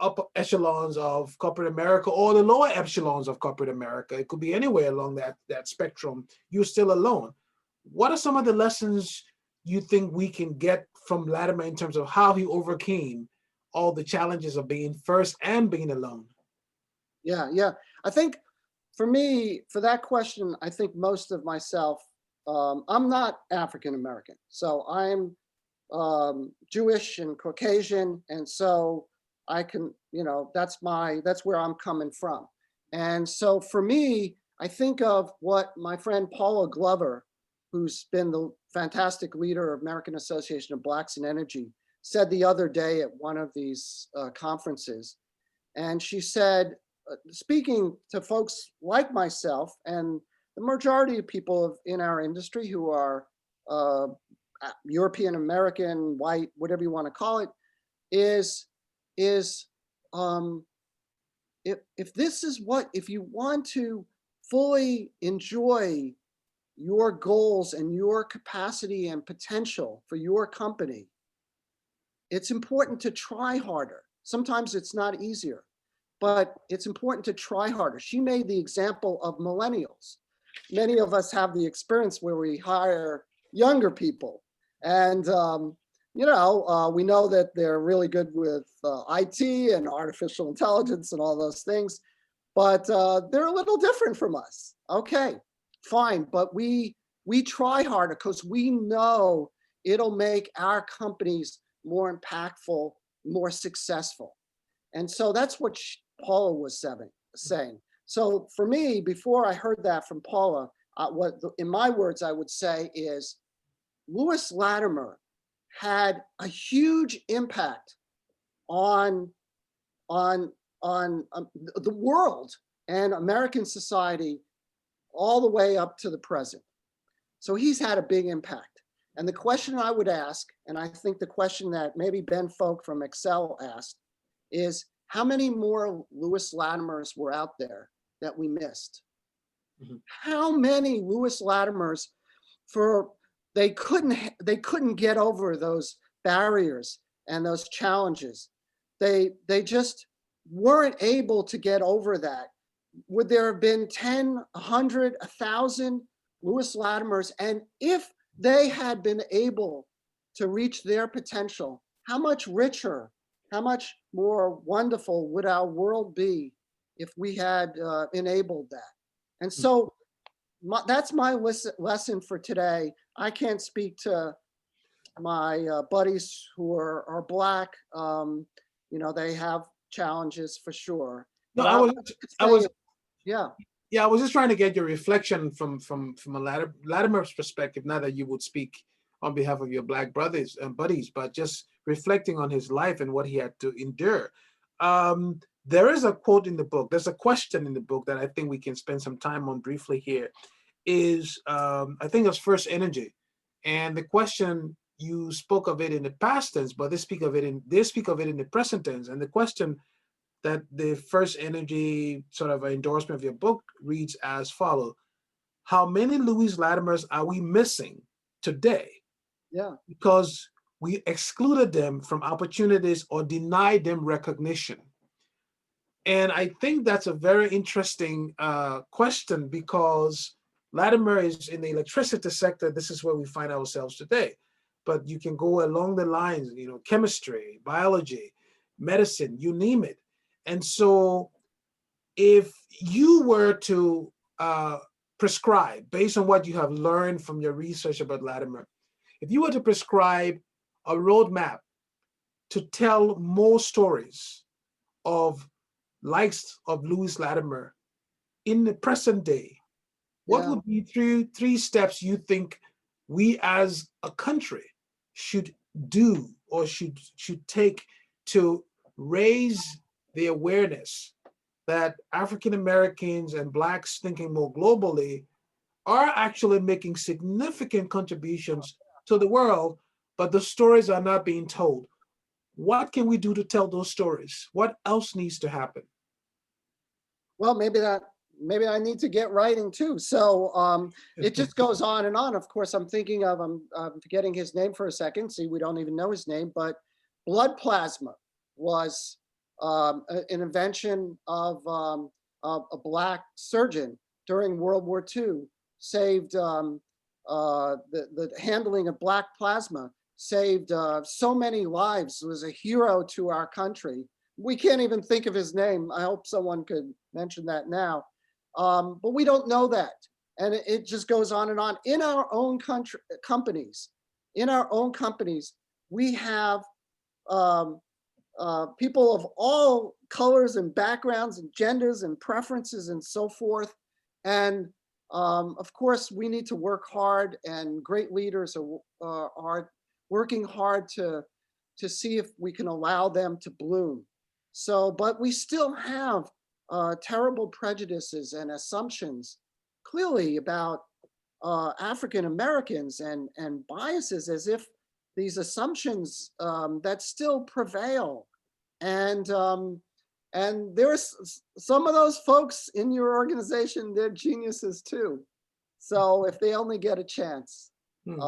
upper echelons of corporate America or the lower echelons of corporate America? It could be anywhere along that spectrum. You're still alone. What are some of the lessons you think we can get from Latimer in terms of how he overcame all the challenges of being first and being alone? Yeah. I think for me, for that question, I think most of myself, I'm not African American. So I'm Jewish and Caucasian. And so I can, that's where I'm coming from. And so for me, I think of what my friend Paula Glover, who's been the fantastic leader of American Association of Blacks in Energy, said the other day at one of these conferences. And she said, speaking to folks like myself and the majority of people in our industry who are European American, white, whatever you want to call it, is if this is if you want to fully enjoy your goals and your capacity and potential for your company, it's important to try harder. Sometimes it's not easier, but it's important to try harder. She made the example of millennials. Many of us have the experience where we hire younger people, and we know that they're really good with IT and artificial intelligence and all those things, but they're a little different from us. Okay, fine, but we try harder because we know it'll make our companies more impactful, more successful. And so that's what Paula was saying. So for me, before I heard that from Paula, in my words, I would say is Lewis Latimer had a huge impact on the world and American society all the way up to the present. So he's had a big impact. And the question I would ask, and I think the question that maybe Ben Folk from Excel asked, is how many more Lewis Latimers were out there that we missed? Mm-hmm. How many Lewis Latimers they couldn't get over those barriers and those challenges. They just weren't able to get over that. Would there have been 10, 100, 1,000 Lewis Latimers? And if they had been able to reach their potential, how much richer, how much more wonderful would our world be if we had enabled that? And so that's my lesson for today. I can't speak to my buddies who are Black. They have challenges for sure. No, I was just trying to get your reflection from a Latimer's perspective. Not that you would speak on behalf of your Black brothers and buddies, but just reflecting on his life and what he had to endure. There is a quote in the book. There's a question in the book that I think we can spend some time on briefly here. Is I think it's first energy, and the question, you spoke of it in the past tense, but they speak of it in the present tense. And the question that the first energy sort of endorsement of your book reads as follows: how many Louis Latimers are we missing today? Yeah. Because we excluded them from opportunities or denied them recognition. And I think that's a very interesting question, because Latimer is in the electricity sector. This is where we find ourselves today. But you can go along the lines, chemistry, biology, medicine, you name it. And so if you were to prescribe, based on what you have learned from your research about Latimer, if you were to prescribe a roadmap to tell more stories of likes of Louis Latimer in the present day, what would be three steps you think we as a country should do or should take to raise the awareness that African Americans and Blacks, thinking more globally, are actually making significant contributions to the world, but the stories are not being told? What can we do to tell those stories? What else needs to happen? Well, maybe I need to get writing too. So it just goes on and on. Of course, I'm thinking of, I'm forgetting his name for a second. See, we don't even know his name, but blood plasma was an invention of a Black surgeon during World War II. Saved the handling of Black plasma, saved so many lives, was a hero to our country. We can't even think of his name. I hope someone could mention that now. But we don't know that. And it just goes on and on. In our own companies, we have people of all colors and backgrounds and genders and preferences and so forth. And of course, we need to work hard, and great leaders are working hard to see if we can allow them to bloom. So, but we still have terrible prejudices and assumptions clearly about African Americans and biases, as if these assumptions that still prevail. And there's some of those folks in your organization, they're geniuses too. So if they only get a chance, Hmm.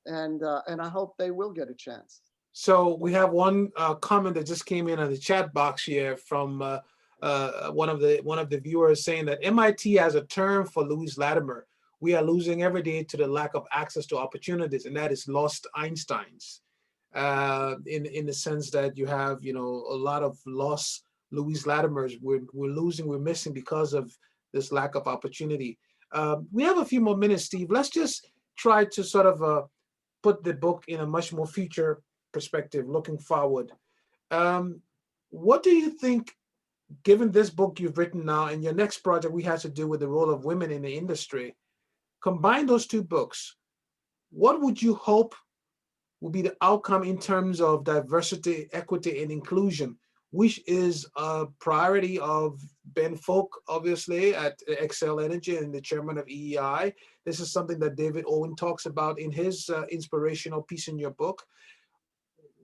and I hope they will get a chance. So we have one comment that just came in on the chat box here from one of the viewers saying that MIT has a term for Louis Latimer. We are losing every day to the lack of access to opportunities, and that is lost Einsteins. In the sense that you have, a lot of lost Louis Latimers. We're missing because of this lack of opportunity. We have a few more minutes, Steve. Let's just try to sort of put the book in a much more future perspective, looking forward. What do you think, given this book you've written now and your next project we had to do with the role of women in the industry, combine those two books, what would you hope will be the outcome in terms of diversity, equity, and inclusion, which is a priority of Ben Folk, obviously, at Excel Energy and the chairman of EEI. This is something that David Owen talks about in his inspirational piece in your book.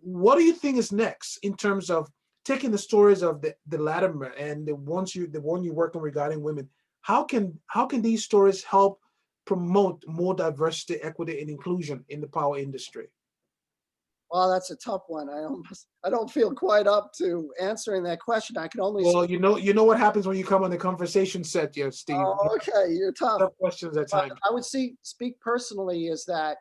What do you think is next in terms of taking the stories of the Latimer and the one you're working regarding women? How can these stories help promote more diversity, equity, and inclusion in the power industry? Well, that's a tough one. I don't feel quite up to answering that question. I can only. Well, you know what happens when you come on the conversation set, yeah, Steve. Oh, okay, you're tough. Tough questions at But times. I would speak personally is that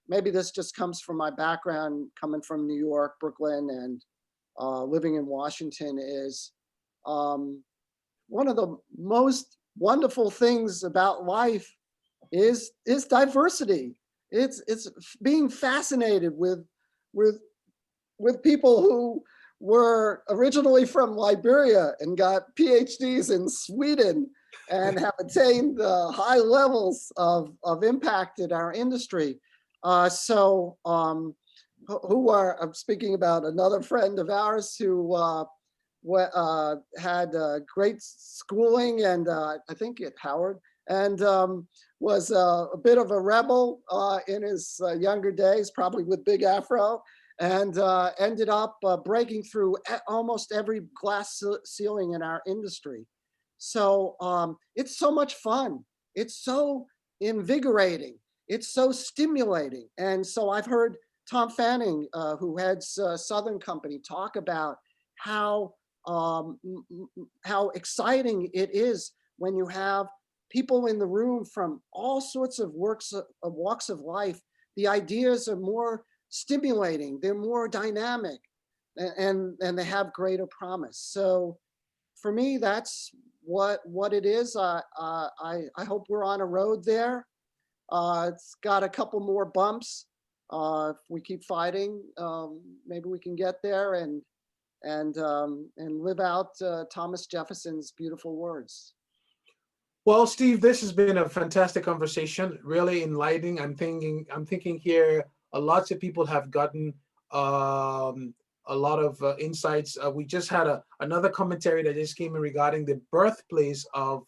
maybe this just comes from my background, coming from New York, Brooklyn, and living in Washington. Is one of the most wonderful things about life is diversity. It's being fascinated with people who were originally from Liberia and got PhDs in Sweden and have attained high levels of impact in our industry. I'm speaking about another friend of ours who had great schooling and I think at Howard, and was a bit of a rebel in his younger days, probably with big afro, and ended up breaking through almost every glass ceiling in our industry. So it's so much fun. It's so invigorating. It's so stimulating. And so I've heard Tom Fanning, who heads Southern Company, talk about how exciting it is when you have people in the room from all sorts of walks of life. The ideas are more stimulating, they're more dynamic, and they have greater promise. So for me, that's what it is. I hope we're on a road there. It's got a couple more bumps. If we keep fighting, maybe we can get there and live out Thomas Jefferson's beautiful words. Well, Steve, this has been a fantastic conversation, really enlightening. I'm thinking here, lots of people have gotten a lot of insights. We just had another commentary that just came in regarding the birthplace of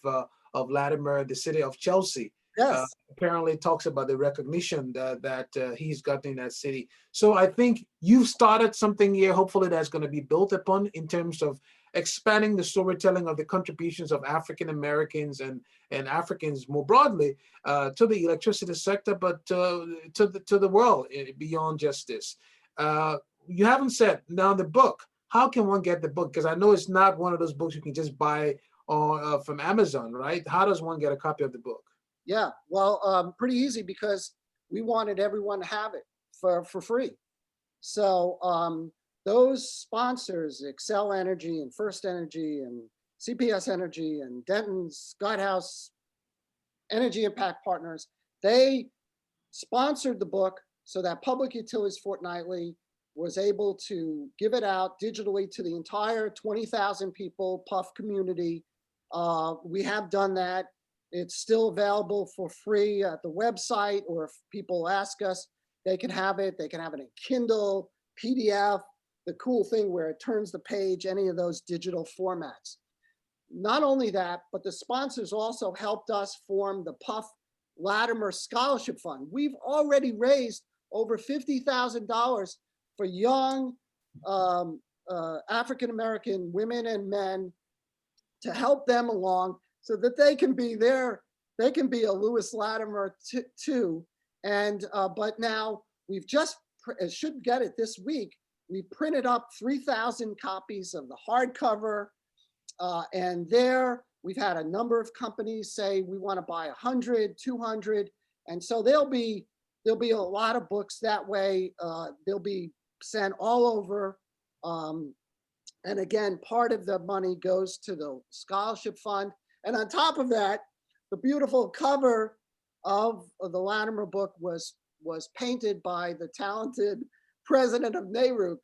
Latimer, the city of Chelsea. Yes. Apparently talks about the recognition that he's gotten in that city. So I think you've started something here, hopefully that's going to be built upon in terms of expanding the storytelling of the contributions of African Americans and Africans more broadly to the electricity sector, but to the world beyond just this. You haven't said now the book. How can one get the book? Because I know it's not one of those books you can just buy from Amazon, right? How does one get a copy of the book? Yeah, well, pretty easy because we wanted everyone to have it for free. So those sponsors, Excel Energy and First Energy and CPS Energy and Denton's Guidehouse Energy Impact Partners, they sponsored the book so that Public Utilities Fortnightly was able to give it out digitally to the entire 20,000 people PUF community. We have done that. It's still available for free at the website, or if people ask us, they can have it. They can have it in Kindle, PDF, the cool thing where it turns the page, any of those digital formats. Not only that, but the sponsors also helped us form the PUF Latimer Scholarship Fund. We've already raised over $50,000 for young African-American women and men to help them along so that they can be their they can be a Lewis Latimer too. And but now we've just should get it this week. We printed up 3,000 copies of the hardcover, and there we've had a number of companies say we want to buy 100, 200, and so there'll be a lot of books that way. They'll be sent all over. And again, part of the money goes to the scholarship fund. And on top of that, the beautiful cover of the Latimer book was painted by the talented president of NARUC,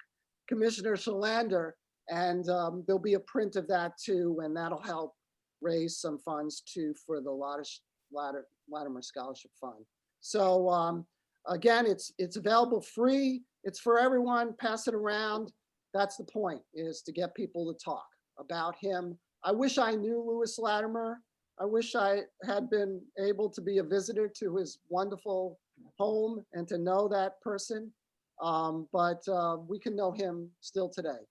Commissioner Shalander. And there'll be a print of that too, and that'll help raise some funds too for the Latimer Scholarship Fund. So again, it's available free. It's for everyone. Pass it around. That's the point, is to get people to talk about him. I wish I knew Lewis Latimer. I wish I had been able to be a visitor to his wonderful home and to know that person. But we can know him still today.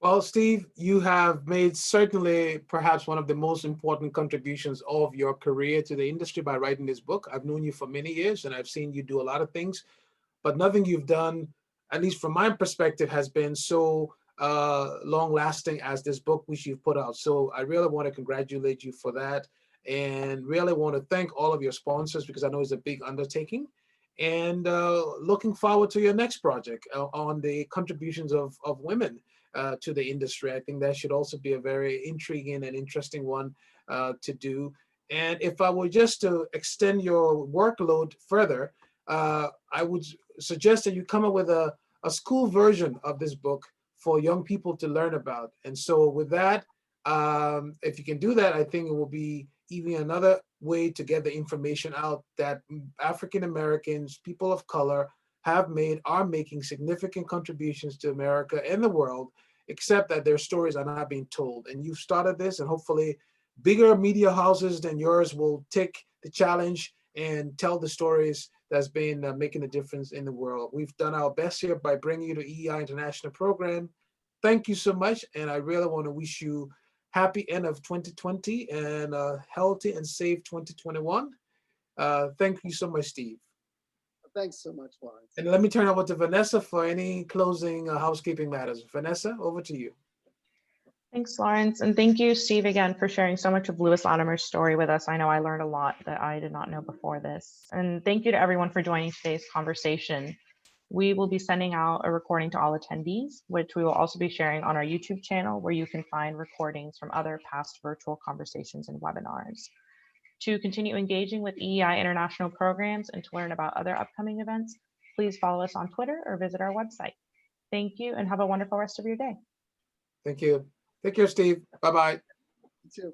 Well, Steve, you have made certainly perhaps one of the most important contributions of your career to the industry by writing this book. I've known you for many years and I've seen you do a lot of things, but nothing you've done, at least from my perspective, has been so long lasting as this book which you've put out. So I really want to congratulate you for that, and really want to thank all of your sponsors, because I know it's a big undertaking, and looking forward to your next project on the contributions of women to the industry. I think that should also be a very intriguing and interesting one to do. And if I were just to extend your workload further, I would suggest that you come up with a school version of this book for young people to learn about. And so with that, if you can do that, I think it will be even another way to get the information out that African Americans, people of color, are making significant contributions to America and the world, except that their stories are not being told. And you've started this, and hopefully bigger media houses than yours will take the challenge and tell the stories that's been making a difference in the world. We've done our best here by bringing you to EEI International Program. Thank you so much. And I really want to wish you happy end of 2020 and a healthy and safe 2021. Thank you so much, Steve. Thanks so much, Lawrence. And let me turn over to Vanessa for any closing housekeeping matters. Vanessa, over to you. Thanks, Lawrence. And thank you, Steve, again, for sharing so much of Lewis Latimer's story with us. I know I learned a lot that I did not know before this. And thank you to everyone for joining today's conversation. We will be sending out a recording to all attendees, which we will also be sharing on our YouTube channel, where you can find recordings from other past virtual conversations and webinars. To continue engaging with EEI international programs and to learn about other upcoming events, please follow us on Twitter or visit our website. Thank you and have a wonderful rest of your day. Thank you. Take care, Steve. Bye-bye. You too.